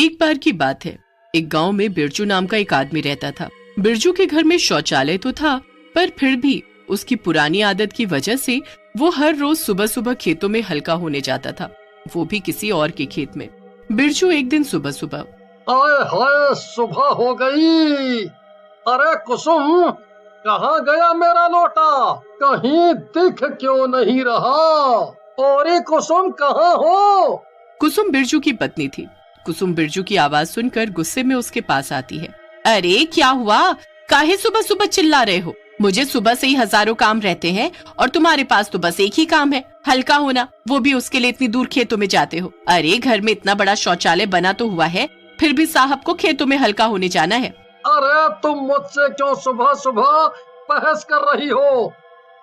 एक बार की बात है, एक गांव में बिरजू नाम का एक आदमी रहता था। बिरजू के घर में शौचालय तो था, पर फिर भी उसकी पुरानी आदत की वजह से वो हर रोज सुबह सुबह खेतों में हल्का होने जाता था, वो भी किसी और के खेत में। बिरजू एक दिन सुबह सुबह, आए हाय सुबह हो गई। अरे कुसुम, कहाँ गया मेरा लोटा? कहीं दिख क्यों नहीं रहा? और ये कुसुम कहाँ हो? कुसुम बिरजू की पत्नी थी। कुसुम बिरजू की आवाज सुनकर गुस्से में उसके पास आती है। अरे क्या हुआ, काहे सुबह सुबह चिल्ला रहे हो? मुझे सुबह से ही हजारों काम रहते हैं और तुम्हारे पास तो बस एक ही काम है, हल्का होना, वो भी उसके लिए इतनी दूर खेतों में जाते हो। अरे घर में इतना बड़ा शौचालय बना तो हुआ है, फिर भी साहब को खेतों में हल्का होने जाना है। अरे तुम मुझसे क्यों सुबह सुबह बहस कर रही हो?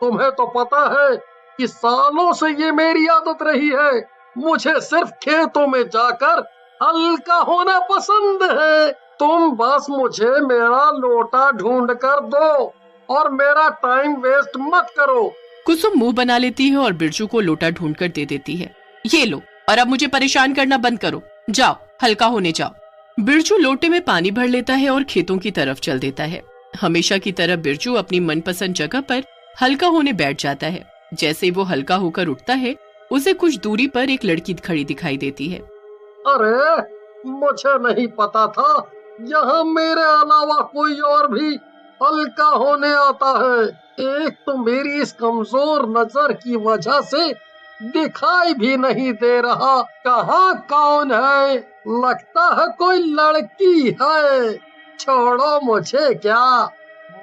तुम्हें तो पता है कि सालों से ये मेरी आदत रही है। मुझे सिर्फ खेतों में जाकर हल्का होना पसंद है। तुम बस मुझे मेरा लोटा ढूंढ कर दो और मेरा टाइम वेस्ट मत करो। कुसुम मुंह बना लेती है और बिरजू को लोटा ढूंढ कर दे देती है। ये लो, और अब मुझे परेशान करना बंद करो, जाओ हल्का होने जाओ। बिरजू लोटे में पानी भर लेता है और खेतों की तरफ चल देता है। हमेशा की तरह बिरजू अपनी मनपसंद जगह पर हल्का होने बैठ जाता है। जैसे वो हल्का होकर उठता है, उसे कुछ दूरी पर एक लड़की खड़ी दिखाई देती है। अरे मुझे नहीं पता था यहाँ मेरे अलावा कोई और भी हल्का होने आता है। एक तो मेरी इस कमजोर नजर की वजह से दिखाई भी नहीं दे रहा। कहाँ कौन है? लगता है कोई लड़की है। छोड़ो मुझे, क्या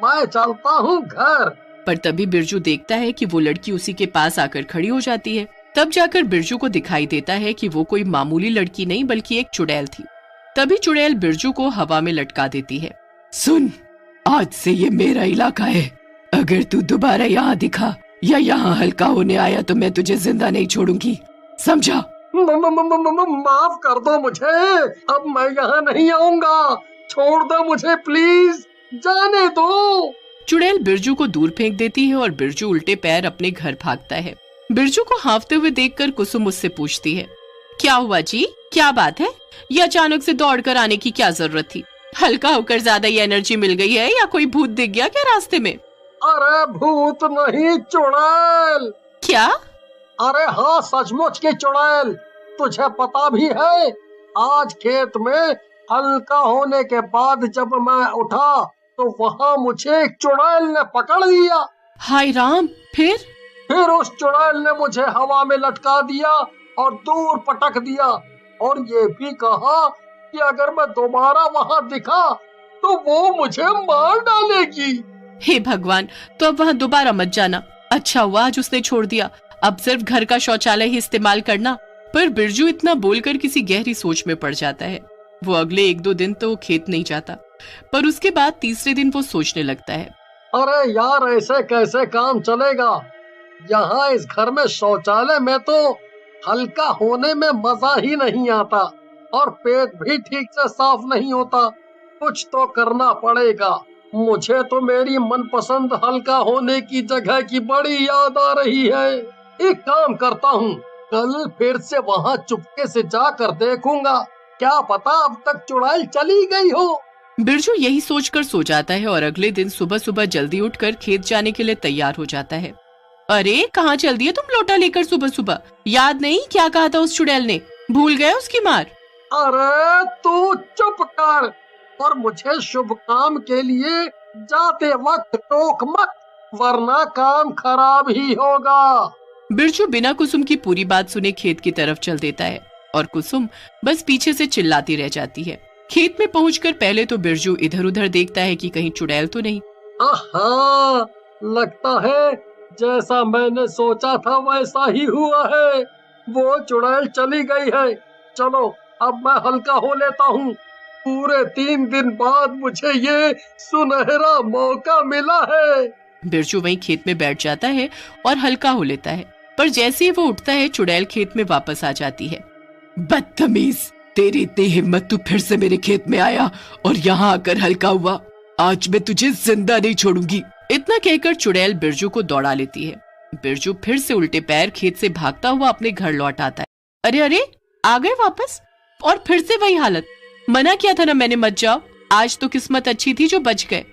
मैं चलता हूँ घर। पर तभी बिरजू देखता है कि वो लड़की उसी के पास आकर खड़ी हो जाती है। तब जाकर बिरजू को दिखाई देता है कि वो कोई मामूली लड़की नहीं बल्कि एक चुड़ैल थी। तभी चुड़ैल बिरजू को हवा में लटका देती है। सुन, आज से ये मेरा इलाका है। अगर तू दोबारा यहाँ दिखा या यहाँ हल्का होने आया तो मैं तुझे जिंदा नहीं छोड़ूंगी, समझा? माफ कर दो मुझे, अब मैं यहाँ नहीं आऊंगा। छोड़ दो मुझे प्लीज, जाने दो। चुड़ैल बिरजू को दूर फेंक देती है और बिरजू उल्टे पैर अपने घर भागता है। बिरजू को हांफते हुए देखकर कुसुम उससे पूछती है, क्या हुआ जी, क्या बात है? ये अचानक से दौड़कर आने की क्या जरूरत थी? हल्का होकर ज्यादा ही एनर्जी मिल गई है या कोई भूत दिख गया क्या रास्ते में? अरे भूत नहीं, चुड़ैल। क्या? अरे हाँ, सचमुच की चुड़ैल। तुझे पता भी है, आज खेत में हल्का होने के बाद जब मैं उठा तो वहाँ मुझे एक चुड़ैल ने पकड़ लिया। हाय राम, फिर उस चुड़ैल ने मुझे हवा में लटका दिया और दूर पटक दिया, और ये भी कहा कि अगर मैं दोबारा वहाँ दिखा तो वो मुझे मार डालेगी। हे भगवान, तो अब वहाँ दोबारा मत जाना। अच्छा हुआ आज उसने छोड़ दिया, अब सिर्फ घर का शौचालय ही इस्तेमाल करना। पर बिरजू इतना बोलकर किसी गहरी सोच में पड़ जाता है। वो अगले 1-2 दिन तो खेत नहीं जाता, पर उसके बाद तीसरे दिन वो सोचने लगता है, अरे यार, ऐसे कैसे काम चलेगा? यहाँ इस घर में शौचालय में तो हल्का होने में मजा ही नहीं आता और पेट भी ठीक से साफ नहीं होता। कुछ तो करना पड़ेगा। मुझे तो मेरी मनपसंद हल्का होने की जगह की बड़ी याद आ रही है। एक काम करता हूँ, कल फिर से वहाँ चुपके से जाकर देखूंगा, क्या पता अब तक चुड़ैल चली गई हो। बिरजू यही सोचकर सो जाता है और अगले दिन सुबह सुबह जल्दी उठकर खेत जाने के लिए तैयार हो जाता है। अरे कहाँ चल दिए तुम लोटा लेकर सुबह सुबह? याद नहीं क्या कहा था उस चुड़ैल ने? भूल गए उसकी मार? अरे तू चुप कर और मुझे शुभ काम के लिए जाते वक्त टोक मत, वरना काम खराब ही होगा। बिरजू बिना कुसुम की पूरी बात सुने खेत की तरफ चल देता है और कुसुम बस पीछे से चिल्लाती रह जाती है। खेत में पहुंचकर पहले तो बिरजू इधर उधर देखता है कि कहीं चुड़ैल तो नहीं। आहा, लगता है जैसा मैंने सोचा था वैसा ही हुआ है। वो चुड़ैल चली गई है। चलो अब मैं हल्का हो लेता हूँ। पूरे 3 दिन बाद मुझे ये सुनहरा मौका मिला है। बिरजू वहीं खेत में बैठ जाता है और हल्का हो लेता है, पर जैसे ही वो उठता है चुड़ैल खेत में वापस आ जाती है। बदतमीज, तेरी इतनी हिम्मत, तू फिर से मेरे खेत में आया और यहाँ आकर हल्का हुआ। आज मैं तुझे जिंदा नहीं छोड़ूंगी। इतना कहकर चुड़ैल बिरजू को दौड़ा लेती है। बिरजू फिर से उल्टे पैर खेत से भागता हुआ अपने घर लौट आता है। अरे अरे, आ गए वापस? और फिर से वही हालत। मना किया था ना मैंने, मत जाओ। आज तो किस्मत अच्छी थी जो बच गए।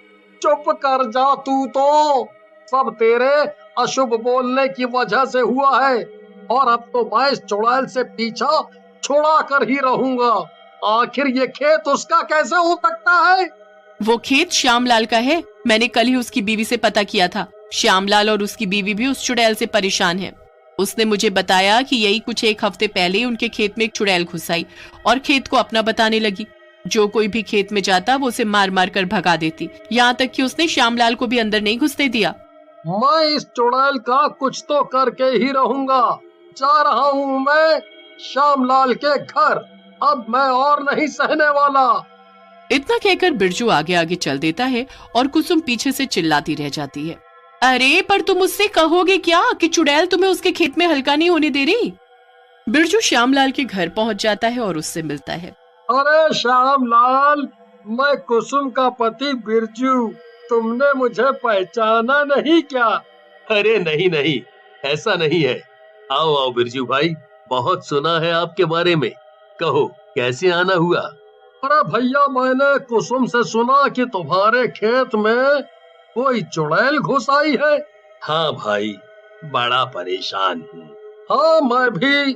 चुप कर जा, तू तो सब तेरे अशुभ बोलने की वजह से हुआ है। और अब तो मैं इस चुड़ैल से पीछा छुड़ा कर ही रहूंगा। आखिर ये खेत उसका कैसे हो सकता है? वो खेत श्यामलाल का है। मैंने कल ही उसकी बीवी से पता किया था। श्यामलाल और उसकी बीवी भी उस चुड़ैल से परेशान है। उसने मुझे बताया कि यही कुछ एक हफ्ते पहले ही उनके खेत में एक चुड़ैल घुस आई और खेत को अपना बताने लगी। जो कोई भी खेत में जाता वो उसे मार मार कर भगा देती, यहाँ तक कि उसने श्यामलाल को भी अंदर नहीं घुसने दिया। मैं इस चुड़ैल का कुछ तो करके ही रहूंगा। जा रहा हूँ मैं श्यामलाल के घर। अब मैं और नहीं सहने वाला। इतना कहकर बिरजू आगे आगे चल देता है और कुसुम पीछे से चिल्लाती रह जाती है, अरे पर तुम उससे कहोगे क्या कि चुड़ैल तुम्हें उसके खेत में हल्का नहीं होने दे रही। बिरजू श्यामलाल के घर पहुंच जाता है और उससे मिलता है। अरे श्यामलाल, मैं कुसुम का पति बिरजू। तुमने मुझे पहचाना नहीं क्या? अरे नहीं नहीं, ऐसा नहीं है। आओ आओ बिरजू भाई, बहुत सुना है आपके बारे में। कहो कैसे आना हुआ? अरे भैया, मैंने कुसुम से सुना कि तुम्हारे खेत में कोई चुड़ैल घुस आई है। हाँ भाई, बड़ा परेशान हूँ। हाँ मैं भी।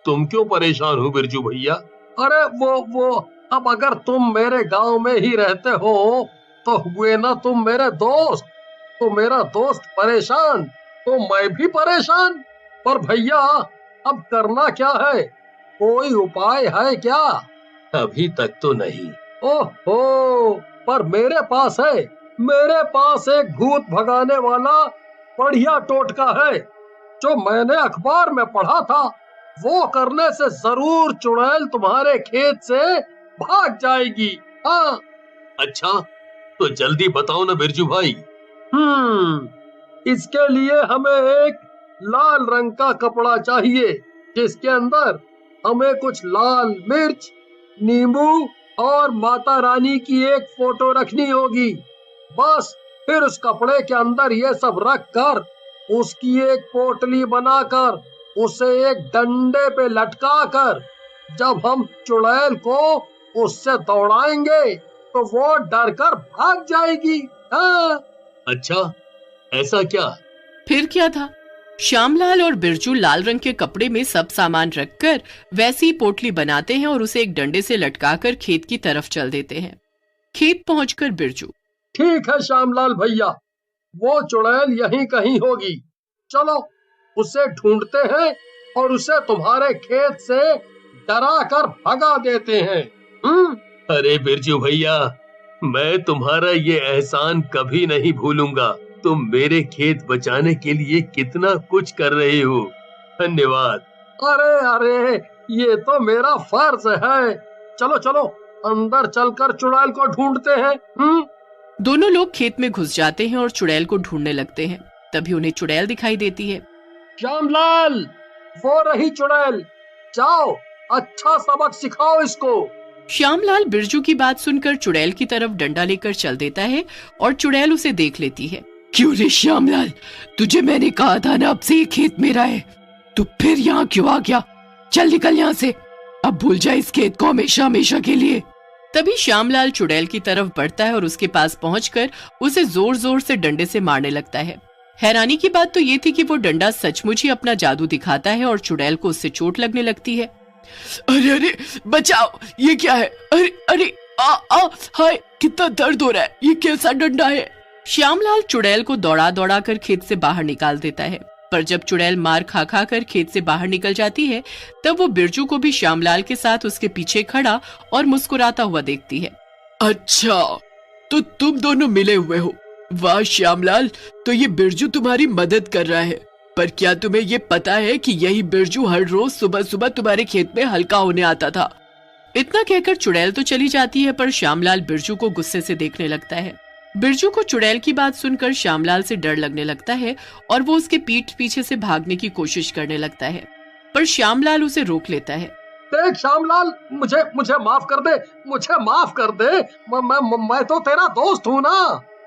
तुम क्यों परेशान हो बिरजू भैया? अरे वो अब अगर तुम मेरे गांव में ही रहते हो तो हुए ना तुम मेरे दोस्त। तो मेरा दोस्त परेशान तो मैं भी परेशान। पर भैया अब करना क्या है? कोई उपाय है क्या? अभी तक तो नहीं। ओहो, पर मेरे पास है। मेरे पास एक भूत भगाने वाला बढ़िया टोटका है जो मैंने अखबार में पढ़ा था। वो करने से जरूर चुड़ैल तुम्हारे खेत से भाग जाएगी। हाँ। अच्छा, तो जल्दी बताओ ना बिरजू भाई। इसके लिए हमें एक लाल रंग का कपड़ा चाहिए जिसके अंदर हमें कुछ लाल मिर्च, नींबू और माता रानी की एक फोटो रखनी होगी। बस फिर उस कपड़े के अंदर ये सब रख कर उसकी एक पोटली बनाकर उसे एक डंडे पे लटका कर जब हम चुड़ैल को उससे दौड़ाएंगे तो वो डर कर भाग जाएगी। हाँ। अच्छा, ऐसा क्या? फिर क्या था? श्यामलाल और बिरजू लाल रंग के कपड़े में सब सामान रखकर वैसी पोटली बनाते हैं और उसे एक डंडे से लटकाकर खेत की तरफ चल देते हैं। खेत पहुंचकर बिरजू, ठीक है श्यामलाल भैया, वो चुड़ैल यहीं कहीं होगी। चलो उसे ढूंढते हैं और उसे तुम्हारे खेत से डरा कर भगा देते हैं। अरे बिरजू भैया, मैं तुम्हारा ये एहसान कभी नहीं भूलूंगा। तुम मेरे खेत बचाने के लिए कितना कुछ कर रहे हो। धन्यवाद। अरे ये तो मेरा फर्ज है। चलो चलो अंदर चलकर चुड़ैल को ढूंढते हैं। दोनों लोग खेत में घुस जाते हैं और चुड़ैल को ढूंढने लगते हैं। तभी उन्हें चुड़ैल दिखाई देती है। श्यामलाल, वो रही चुड़ैल। जाओ अच्छा सबक सिखाओ इसको। श्यामलाल बिरजू की बात सुनकर चुड़ैल की तरफ डंडा लेकर चल देता है और चुड़ैल उसे देख लेती है। क्यों रे श्यामलाल, तुझे मैंने कहा था ना अब से ये खेत मेरा है, तू फिर यहाँ क्यों आ गया? चल निकल यहाँ से, अब भूल जा इस खेत को हमेशा हमेशा के लिए। तभी श्यामलाल चुड़ैल की तरफ बढ़ता है और उसके पास पहुंचकर उसे जोर जोर से डंडे से मारने लगता है। हैरानी की बात तो ये थी कि वो डंडा सचमुच ही अपना जादू दिखाता है और चुड़ैल को उससे चोट लगने लगती है। अरे बचाओ, ये क्या है? अरे हाय, कितना दर्द हो रहा है, ये कैसा डंडा है? श्यामलाल चुड़ैल को दौड़ा दौड़ा कर खेत से बाहर निकाल देता है, पर जब चुड़ैल मार खा खा कर खेत से बाहर निकल जाती है तब वो बिरजू को भी श्यामलाल के साथ उसके पीछे खड़ा और मुस्कुराता हुआ देखती है। अच्छा, तो तुम दोनों मिले हुए हो। वाह श्यामलाल, तो ये बिरजू तुम्हारी मदद कर रहा है। पर क्या तुम्हें ये पता है कि यही बिरजू हर रोज सुबह सुबह तुम्हारे खेत में हल्का होने आता था? इतना कहकर चुड़ैल तो चली जाती है, पर श्यामलाल बिरजू को गुस्से से देखने लगता है। बिरजू को चुड़ैल की बात सुनकर श्यामलाल से डर लगने लगता है और वो उसके पीठ पीछे से भागने की कोशिश करने लगता है, पर श्यामलाल उसे रोक लेता है। देख श्यामलाल, मुझे माफ कर दे, मुझे माफ कर दे। मैं तो तेरा दोस्त हूँ ना।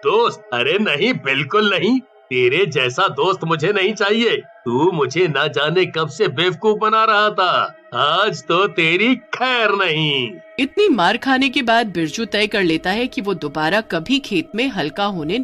दोस्त? अरे नहीं, बिल्कुल नहीं। तेरे जैसा दोस्त मुझे नहीं चाहिए। तू मुझे ना जाने कब से बेवकूफ बना रहा था। आज तो तेरी खैर नहीं। इतनी मार खाने के बाद बिरजू तय कर लेता है कि वो दोबारा कभी खेत में हल्का होने